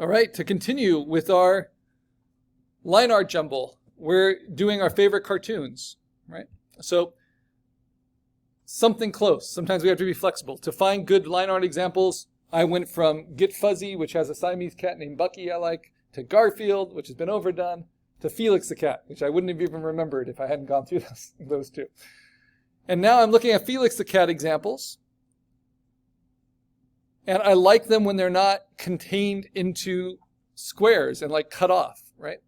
All right, to continue with our line art jumble, we're doing our favorite cartoons, right? So something close. Sometimes we have to be flexible. To find good line art examples, I went from Get Fuzzy, which has a Siamese cat named Bucky I like, to Garfield, which has been overdone, to Felix the cat, which I wouldn't have even remembered if I hadn't gone through those two. And now I'm looking at Felix the cat examples, and I like them when they're not contained into squares and like cut off, right?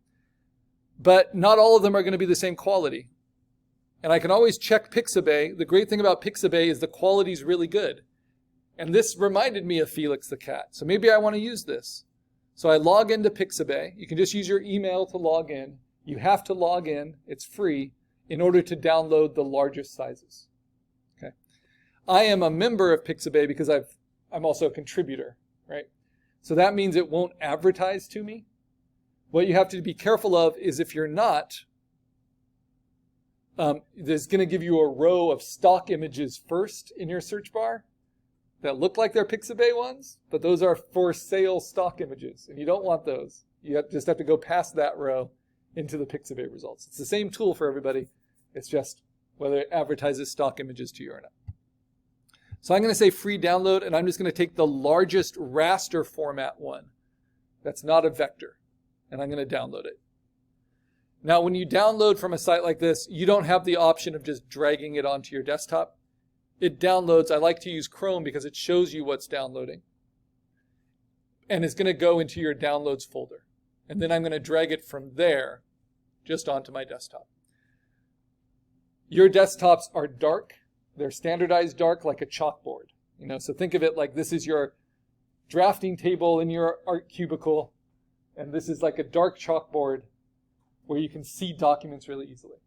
But not all of them are going to be the same quality. And I can always check Pixabay. The great thing about Pixabay is the quality is really good. And this reminded me of Felix the cat. So maybe I want to use this. So I log into Pixabay. You can just use your email to log in. You have to log in. It's free in order to download the largest sizes. Okay. I am a member of Pixabay because I'm also a contributor, right? So that means it won't advertise to me. What you have to be careful of is if you're not, there's going to give you a row of stock images first in your search bar that look like they're Pixabay ones, but those are for sale stock images, and you don't want those. You just have to go past that row into the Pixabay results. It's the same tool for everybody. It's just whether it advertises stock images to you or not. So I'm going to say free download, and I'm just going to take the largest raster format one. That's not a vector, and I'm going to download it. Now, when you download from a site like this, you don't have the option of just dragging it onto your desktop. It downloads. I like to use Chrome because it shows you what's downloading. And it's going to go into your downloads folder. And then I'm going to drag it from there just onto my desktop. Your desktops are dark. They're standardized dark like a chalkboard. So think of it like this is your drafting table in your art cubicle. And this is like a dark chalkboard where you can see documents really easily.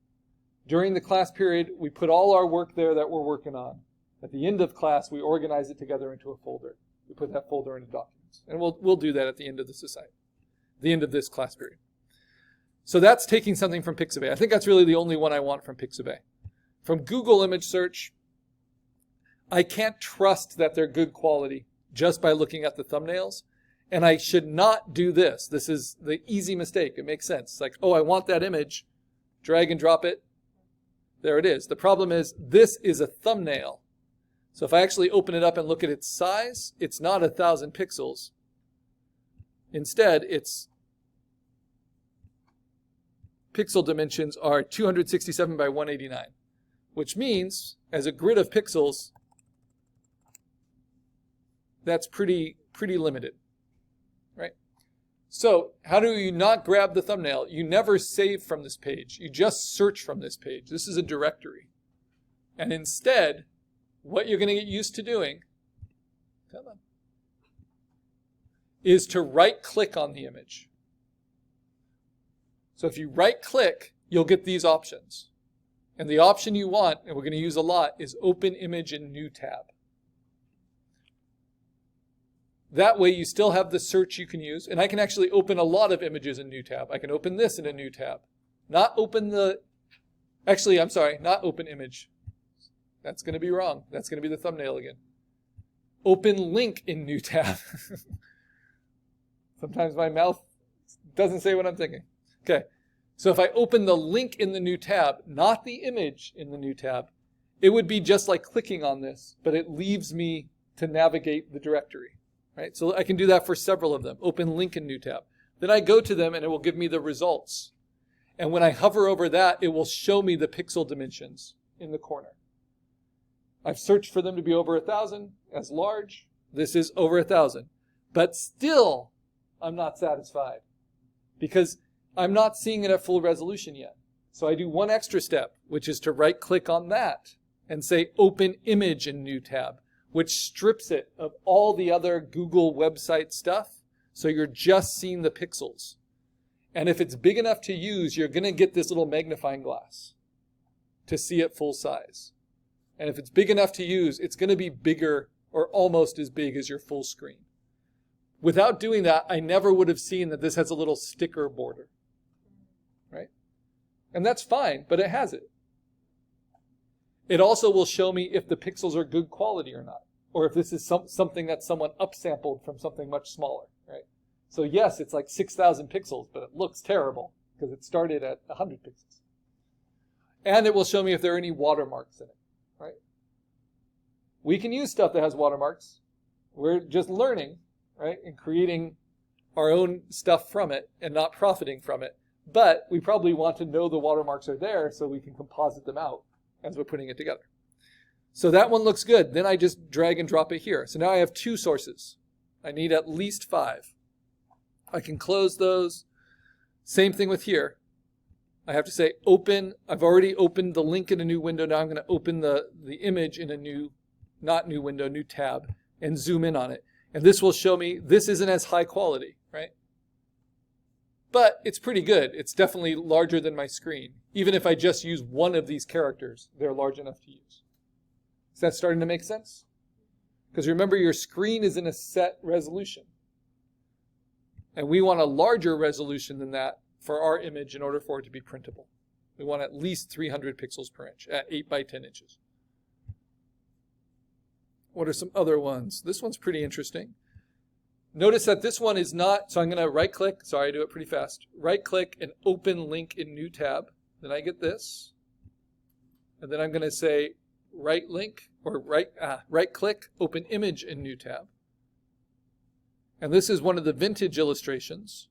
During the class period, we put all our work there that we're working on. At the end of class, we organize it together into a folder. We put that folder into documents. And we'll do that at the end of the end of this class period. So that's taking something from Pixabay. I think that's really the only one I want from Pixabay. From Google image search, I can't trust that they're good quality just by looking at the thumbnails. And I should not do this. This is the easy mistake. It makes sense. It's like, oh, I want that image. Drag and drop it. There it is. The problem is this is a thumbnail. So if I actually open it up and look at its size, it's not 1,000 pixels. Instead, its pixel dimensions are 267 by 189, which means as a grid of pixels, that's pretty limited, right? So how do you not grab the thumbnail? You never save from this page. You just search from this page. This is a directory. And instead, what you're going to get used to doing, is to right-click on the image. So if you right-click, you'll get these options. And the option you want, and we're going to use a lot, is Open Image in New Tab. That way you still have the search you can use. And I can actually open a lot of images in New Tab. I can open this in a New Tab. Not open Image. That's going to be wrong. That's going to be the thumbnail again. Open Link in New Tab. Sometimes my mouth doesn't say what I'm thinking. Okay, so if I open the link in the new tab, not the image in the new tab, it would be just like clicking on this, but it leaves me to navigate the directory. Right? So I can do that for several of them. Open link in new tab. Then I go to them and it will give me the results. And when I hover over that, it will show me the pixel dimensions in the corner. I've searched for them to be over 1,000 as large. This is over 1,000. But still, I'm not satisfied because I'm not seeing it at full resolution yet. So I do one extra step, which is to right-click on that and say Open Image in New Tab, which strips it of all the other Google website stuff. So you're just seeing the pixels. And if it's big enough to use, you're going to get this little magnifying glass to see it full size. And if it's big enough to use, it's going to be bigger or almost as big as your full screen. Without doing that, I never would have seen that this has a little sticker border. Right? And that's fine, but it has it. It also will show me if the pixels are good quality or not, or if this is something that someone upsampled from something much smaller. Right? So yes, it's like 6,000 pixels, but it looks terrible because it started at 100 pixels. And it will show me if there are any watermarks in it, right? We can use stuff that has watermarks. We're just learning, right, and creating our own stuff from it and not profiting from it. But we probably want to know the watermarks are there so we can composite them out as we're putting it together. So that one looks good. Then I just drag and drop it here. So now I have 2 sources. I need at least 5. I can close those. Same thing with here. I have to say open. I've already opened the link in a new window. Now I'm going to open the image in a new, not new window, new tab, and zoom in on it. And this will show me this isn't as high quality, right? But it's pretty good. It's definitely larger than my screen. Even if I just use one of these characters, they're large enough to use. Is that starting to make sense? Because remember, your screen is in a set resolution. And we want a larger resolution than that for our image in order for it to be printable. We want at least 300 pixels per inch at 8 by 10 inches. What are some other ones? This one's pretty interesting. Notice that this one is not, so I'm going to right click, sorry I do it pretty fast, right click and open link in new tab. Then I get this. And then I'm going to say right link, or right click, open image in new tab. And this is one of the vintage illustrations.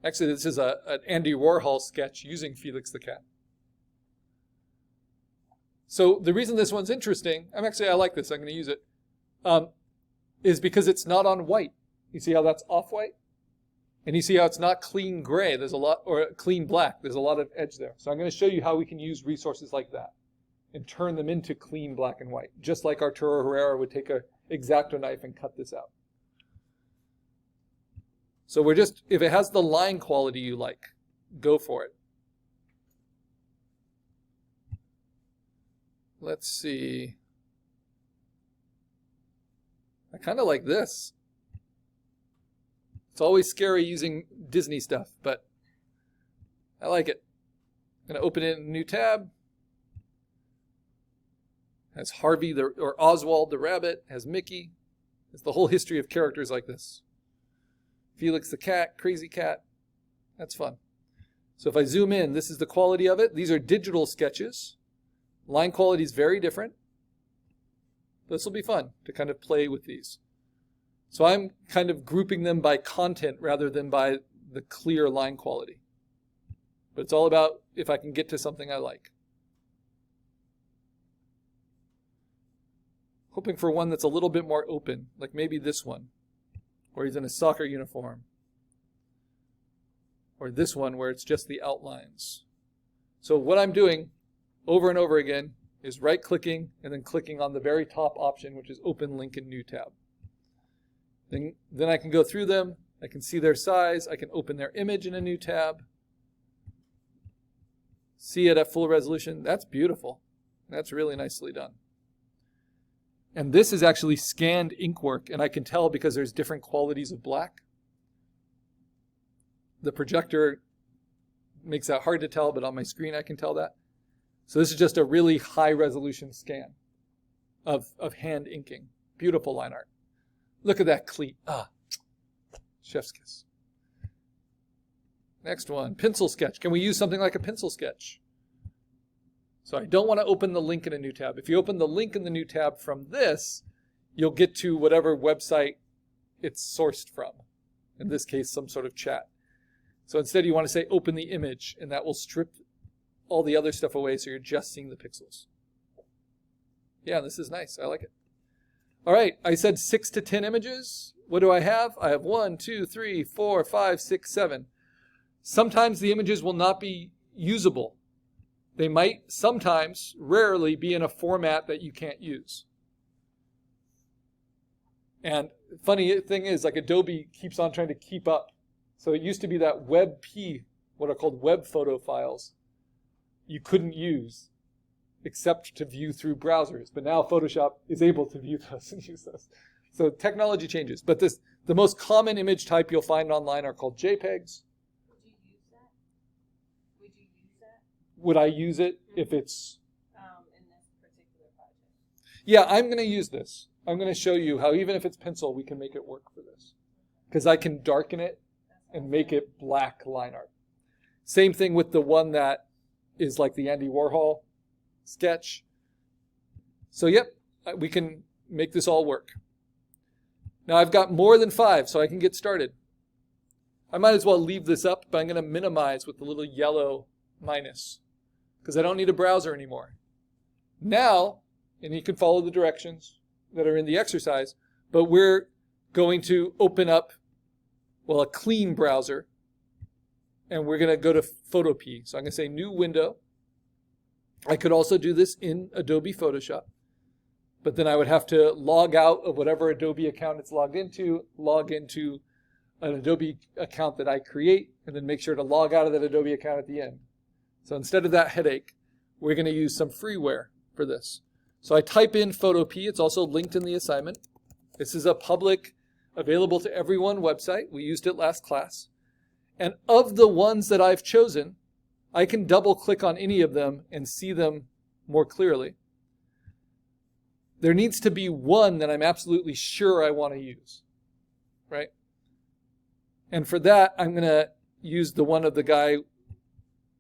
Actually, this is an Andy Warhol sketch using Felix the Cat. So the reason this one's interesting, I like this, I'm going to use it, is because it's not on white. You see how that's off-white? And you see how it's not clean gray, there's a lot, or clean black, there's a lot of edge there. So I'm going to show you how we can use resources like that and turn them into clean black and white, just like Arturo Herrera would take a X-Acto knife and cut this out. So we're just, if it has the line quality you like, go for it. Let's see. I kind of like this. It's always scary using Disney stuff, but I like it. I'm going to open it in a new tab. Has Harvey or Oswald the rabbit, has Mickey. It's the whole history of characters like this. Felix the cat, crazy cat. That's fun. So if I zoom in, this is the quality of it. These are digital sketches. Line quality is very different. This will be fun to kind of play with these. So I'm kind of grouping them by content rather than by the clear line quality. But it's all about if I can get to something I like. Hoping for one that's a little bit more open, like maybe this one, where he's in a soccer uniform. Or this one where it's just the outlines. So what I'm doing over and over again is right-clicking and then clicking on the very top option, which is Open Link in New Tab. Then I can go through them. I can see their size. I can open their image in a new tab. See it at full resolution. That's beautiful. That's really nicely done. And this is actually scanned ink work, and I can tell because there's different qualities of black. The projector makes that hard to tell, but on my screen I can tell that. So this is just a really high resolution scan of hand inking. Beautiful line art. Look at that cleat. Ah, chef's kiss. Next one, pencil sketch. Can we use something like a pencil sketch? So I don't want to open the link in a new tab. If you open the link in the new tab from this, you'll get to whatever website it's sourced from. In this case, some sort of chat. So instead you want to say open the image, and that will strip all the other stuff away so you're just seeing the pixels. Yeah, this is nice. I like it. All right, I said 6 to 10 images. What do I have? I have 1, 2, 3, 4, 5, 6, 7. Sometimes the images will not be usable. They might sometimes, rarely, be in a format that you can't use. And funny thing is, like Adobe keeps on trying to keep up. So it used to be that WebP, what are called web photo files, you couldn't use except to view through browsers. But now Photoshop is able to view those and use those. So technology changes. But the most common image type you'll find online are called JPEGs. Would you use that? Would you use that? Would I use it if it's... in this particular project? Yeah, I'm going to use this. I'm going to show you how even if it's pencil, we can make it work for this. Because I can darken it and make it black line art. Same thing with the one that is like the Andy Warhol sketch. So yep, we can make this all work. Now I've got more than 5, so I can get started. I might as well leave this up, but I'm going to minimize with the little yellow minus because I don't need a browser anymore. Now, and you can follow the directions that are in the exercise, but we're going to open up, well, a clean browser, and we're going to go to Photopea. So I'm going to say new window. I could also do this in Adobe Photoshop, but then I would have to log out of whatever Adobe account it's logged into, log into an Adobe account that I create, and then make sure to log out of that Adobe account at the end. So instead of that headache, we're going to use some freeware for this. So I type in Photopea. It's also linked in the assignment. This is a public, available to everyone website. We used it last class. And of the ones that I've chosen, I can double click on any of them and see them more clearly. There needs to be one that I'm absolutely sure I want to use, right? And for that, I'm going to use the one of the guy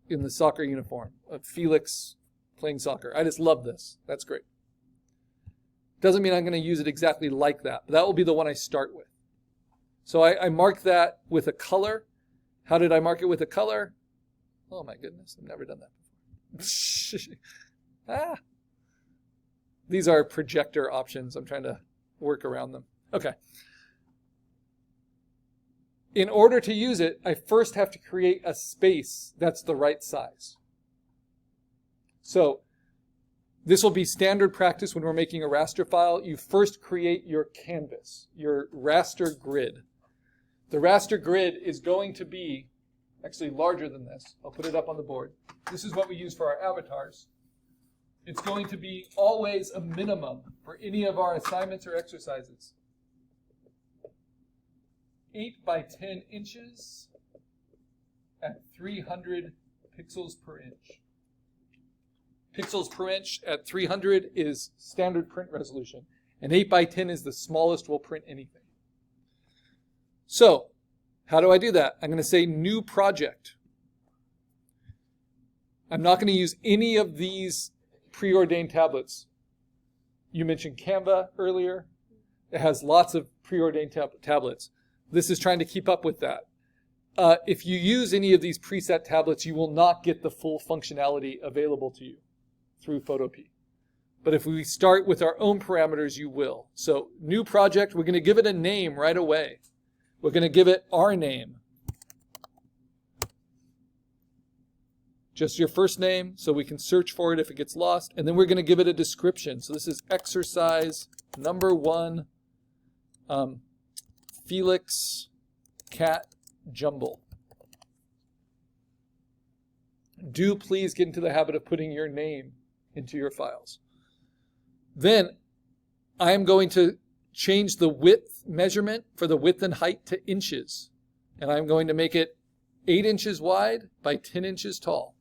in the soccer uniform, of Felix playing soccer. I just love this. That's great. Doesn't mean I'm going to use it exactly like that, but that will be the one I start with. So I mark that with a color. How did I mark it with a color? Oh my goodness, I've never done that before. These are projector options. I'm trying to work around them. Okay. In order to use it, I first have to create a space that's the right size. So this will be standard practice when we're making a raster file. You first create your canvas, your raster grid. The raster grid is going to be actually larger than this. I'll put it up on the board. This is what we use for our avatars. It's going to be always a minimum for any of our assignments or exercises. 8 by 10 inches at 300 pixels per inch. Pixels per inch at 300 is standard print resolution, and 8 by 10 is the smallest we'll print anything. So, how do I do that? I'm going to say new project. I'm not going to use any of these preordained tablets. You mentioned Canva earlier. It has lots of preordained tablets. This is trying to keep up with that. If you use any of these preset tablets, you will not get the full functionality available to you through Photopea. But if we start with our own parameters, you will. So new project, we're going to give it a name right away. We're going to give it our name. Just your first name, so we can search for it if it gets lost. And then we're going to give it a description. So this is exercise number 1, Felix Cat Jumble. Do please get into the habit of putting your name into your files. Then I am going to change the width measurement for the width and height to inches. And I'm going to make it 8 inches wide by 10 inches tall.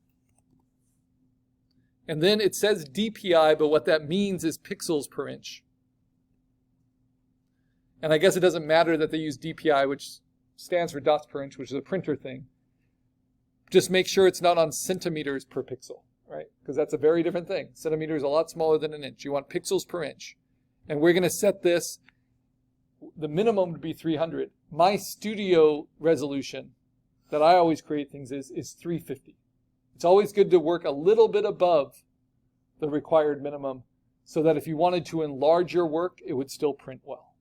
And then it says DPI, but what that means is pixels per inch. And I guess it doesn't matter that they use DPI, which stands for dots per inch, which is a printer thing. Just make sure it's not on centimeters per pixel, right? Because that's a very different thing. Centimeter is a lot smaller than an inch. You want pixels per inch. And we're going to set this, the minimum to be 300. My studio resolution that I always create things is 350. It's always good to work a little bit above the required minimum so that if you wanted to enlarge your work, it would still print well.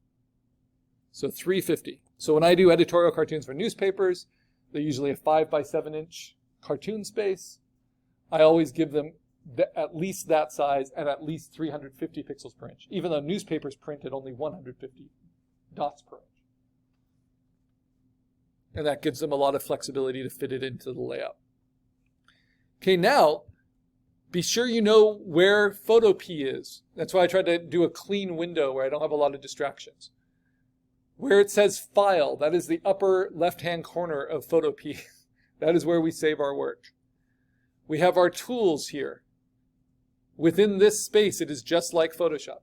So 350. So when I do editorial cartoons for newspapers, they're usually a 5 by 7 inch cartoon space. I always give them at least that size and at least 350 pixels per inch, even though newspapers print at only 150 dots per inch. And that gives them a lot of flexibility to fit it into the layout. Okay, now, be sure you know where Photopea is. That's why I tried to do a clean window where I don't have a lot of distractions. Where it says File, that is the upper left-hand corner of Photopea. That is where we save our work. We have our tools here. Within this space, it is just like Photoshop.